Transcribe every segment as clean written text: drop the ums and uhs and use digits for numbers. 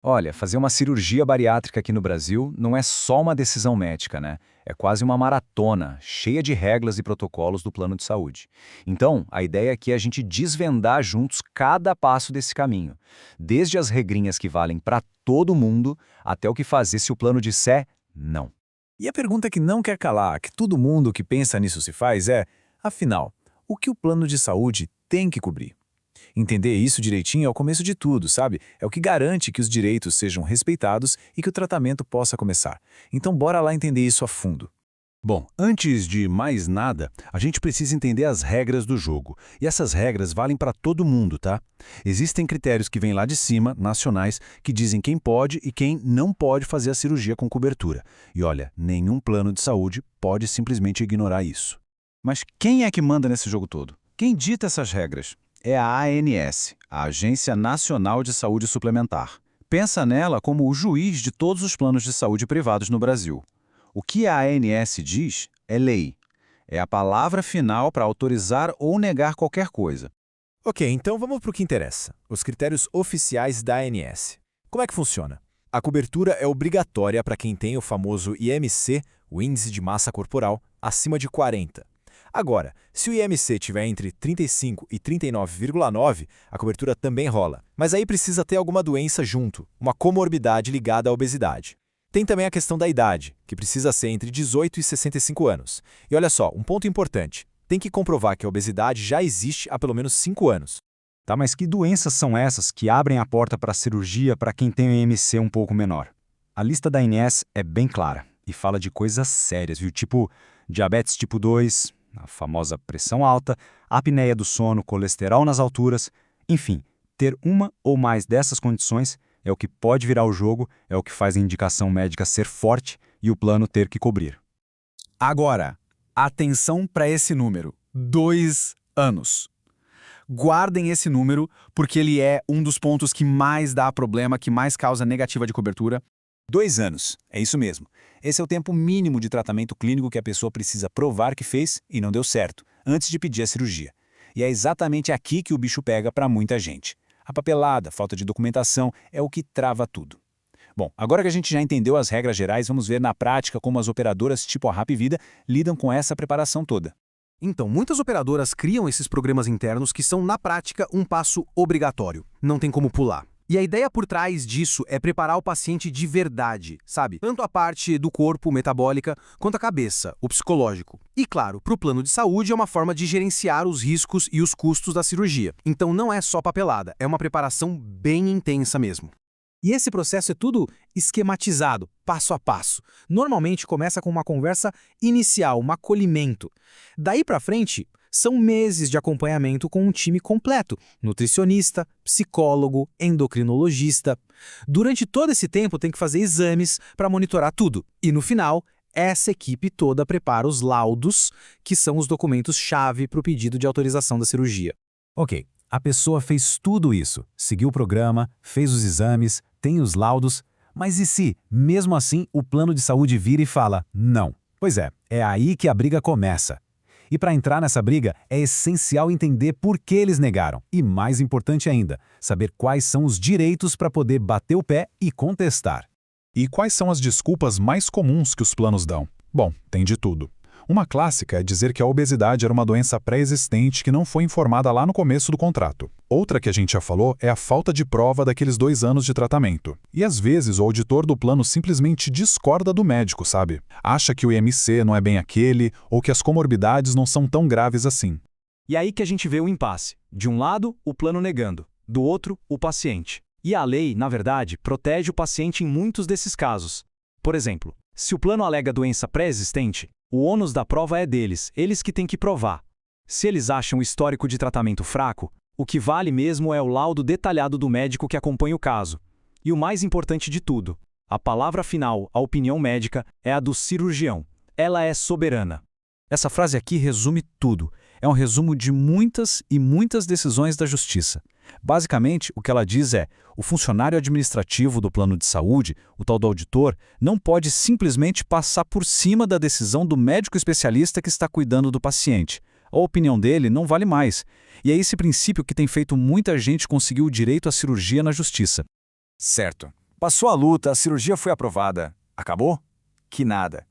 Olha, fazer uma cirurgia bariátrica aqui no Brasil não é só uma decisão médica, né? É quase uma maratona, cheia de regras e protocolos do plano de saúde. Então, a ideia aqui é a gente desvendar juntos cada passo desse caminho, desde as regrinhas que valem para todo mundo, até o que fazer se o plano disser não. E a pergunta que não quer calar, que todo mundo que pensa nisso se faz é, afinal, o que o plano de saúde tem que cobrir? Entender isso direitinho é o começo de tudo, sabe? É o que garante que os direitos sejam respeitados e que o tratamento possa começar. Então bora lá entender isso a fundo. Bom, antes de mais nada, a gente precisa entender as regras do jogo. E essas regras valem para todo mundo, tá? Existem critérios que vêm lá de cima, nacionais, que dizem quem pode e quem não pode fazer a cirurgia com cobertura. E olha, nenhum plano de saúde pode simplesmente ignorar isso. Mas quem é que manda nesse jogo todo? Quem dita essas regras? É a ANS, a Agência Nacional de Saúde Suplementar. Pensa nela como o juiz de todos os planos de saúde privados no Brasil. O que a ANS diz é lei. É a palavra final para autorizar ou negar qualquer coisa. Ok, então vamos para o que interessa. Os critérios oficiais da ANS. Como é que funciona? A cobertura é obrigatória para quem tem o famoso IMC, o Índice de Massa Corporal, acima de 40. Agora, se o IMC estiver entre 35 e 39,9, a cobertura também rola. Mas aí precisa ter alguma doença junto, uma comorbidade ligada à obesidade. Tem também a questão da idade, que precisa ser entre 18 e 65 anos. E olha só, um ponto importante. Tem que comprovar que a obesidade já existe há pelo menos 5 anos. Tá, mas que doenças são essas que abrem a porta para a cirurgia para quem tem um IMC um pouco menor? A lista da ANS é bem clara e fala de coisas sérias, viu? Tipo diabetes tipo 2, a famosa pressão alta, apneia do sono, colesterol nas alturas, enfim, ter uma ou mais dessas condições é o que pode virar o jogo, é o que faz a indicação médica ser forte e o plano ter que cobrir. Agora, atenção para esse número: 2 anos. Guardem esse número, porque ele é um dos pontos que mais dá problema, que mais causa negativa de cobertura. 2 anos, é isso mesmo. Esse é o tempo mínimo de tratamento clínico que a pessoa precisa provar que fez e não deu certo, antes de pedir a cirurgia. E é exatamente aqui que o bicho pega para muita gente. A papelada, falta de documentação, é o que trava tudo. Bom, agora que a gente já entendeu as regras gerais, vamos ver na prática como as operadoras tipo a Hapvida lidam com essa preparação toda. Então, muitas operadoras criam esses programas internos que são, na prática, um passo obrigatório. Não tem como pular. E a ideia por trás disso é preparar o paciente de verdade, sabe? Tanto a parte do corpo, metabólica, quanto a cabeça, o psicológico. E claro, para o plano de saúde é uma forma de gerenciar os riscos e os custos da cirurgia. Então não é só papelada, é uma preparação bem intensa mesmo. E esse processo é tudo esquematizado, passo a passo. Normalmente começa com uma conversa inicial, um acolhimento. Daí para frente, são meses de acompanhamento com um time completo, nutricionista, psicólogo, endocrinologista. Durante todo esse tempo tem que fazer exames para monitorar tudo. E no final, essa equipe toda prepara os laudos, que são os documentos-chave para o pedido de autorização da cirurgia. Ok, a pessoa fez tudo isso, seguiu o programa, fez os exames, tem os laudos, mas e se, mesmo assim, o plano de saúde vira e fala não? Pois é aí que a briga começa. E para entrar nessa briga, é essencial entender por que eles negaram. E mais importante ainda, saber quais são os direitos para poder bater o pé e contestar. E quais são as desculpas mais comuns que os planos dão? Bom, tem de tudo. Uma clássica é dizer que a obesidade era uma doença pré-existente que não foi informada lá no começo do contrato. Outra que a gente já falou é a falta de prova daqueles 2 anos de tratamento. E às vezes o auditor do plano simplesmente discorda do médico, sabe? Acha que o IMC não é bem aquele ou que as comorbidades não são tão graves assim. E aí que a gente vê o impasse. De um lado, o plano negando. Do outro, o paciente. E a lei, na verdade, protege o paciente em muitos desses casos. Por exemplo, se o plano alega doença pré-existente, o ônus da prova é deles, eles que têm que provar. Se eles acham o histórico de tratamento fraco, o que vale mesmo é o laudo detalhado do médico que acompanha o caso. E o mais importante de tudo, a palavra final, a opinião médica, é a do cirurgião. Ela é soberana. Essa frase aqui resume tudo. É um resumo de muitas e muitas decisões da Justiça. Basicamente, o que ela diz é: o funcionário administrativo do plano de saúde, o tal do auditor, não pode simplesmente passar por cima da decisão do médico especialista que está cuidando do paciente. A opinião dele não vale mais. E é esse princípio que tem feito muita gente conseguir o direito à cirurgia na Justiça. Certo. Passou a luta, a cirurgia foi aprovada. Acabou? Que nada.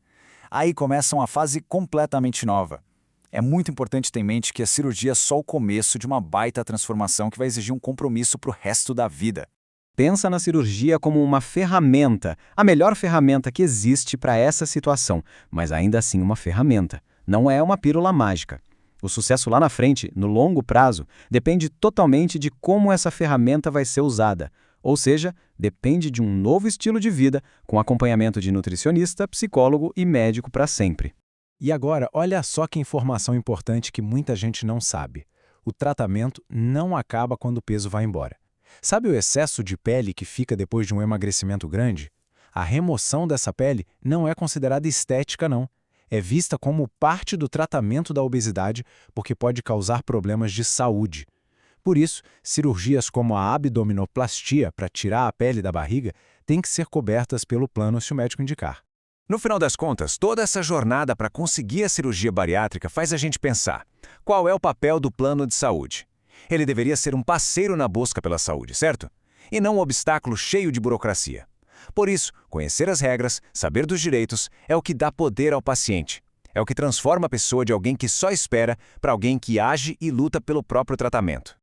Aí começa uma fase completamente nova. É muito importante ter em mente que a cirurgia é só o começo de uma baita transformação que vai exigir um compromisso para o resto da vida. Pensa na cirurgia como uma ferramenta, a melhor ferramenta que existe para essa situação, mas ainda assim uma ferramenta, não é uma pílula mágica. O sucesso lá na frente, no longo prazo, depende totalmente de como essa ferramenta vai ser usada, ou seja, depende de um novo estilo de vida, com acompanhamento de nutricionista, psicólogo e médico para sempre. E agora, olha só que informação importante que muita gente não sabe. O tratamento não acaba quando o peso vai embora. Sabe o excesso de pele que fica depois de um emagrecimento grande? A remoção dessa pele não é considerada estética, não. É vista como parte do tratamento da obesidade porque pode causar problemas de saúde. Por isso, cirurgias como a abdominoplastia para tirar a pele da barriga têm que ser cobertas pelo plano se o médico indicar. No final das contas, toda essa jornada para conseguir a cirurgia bariátrica faz a gente pensar: qual é o papel do plano de saúde? Ele deveria ser um parceiro na busca pela saúde, certo? E não um obstáculo cheio de burocracia. Por isso, conhecer as regras, saber dos direitos, é o que dá poder ao paciente. É o que transforma a pessoa de alguém que só espera para alguém que age e luta pelo próprio tratamento.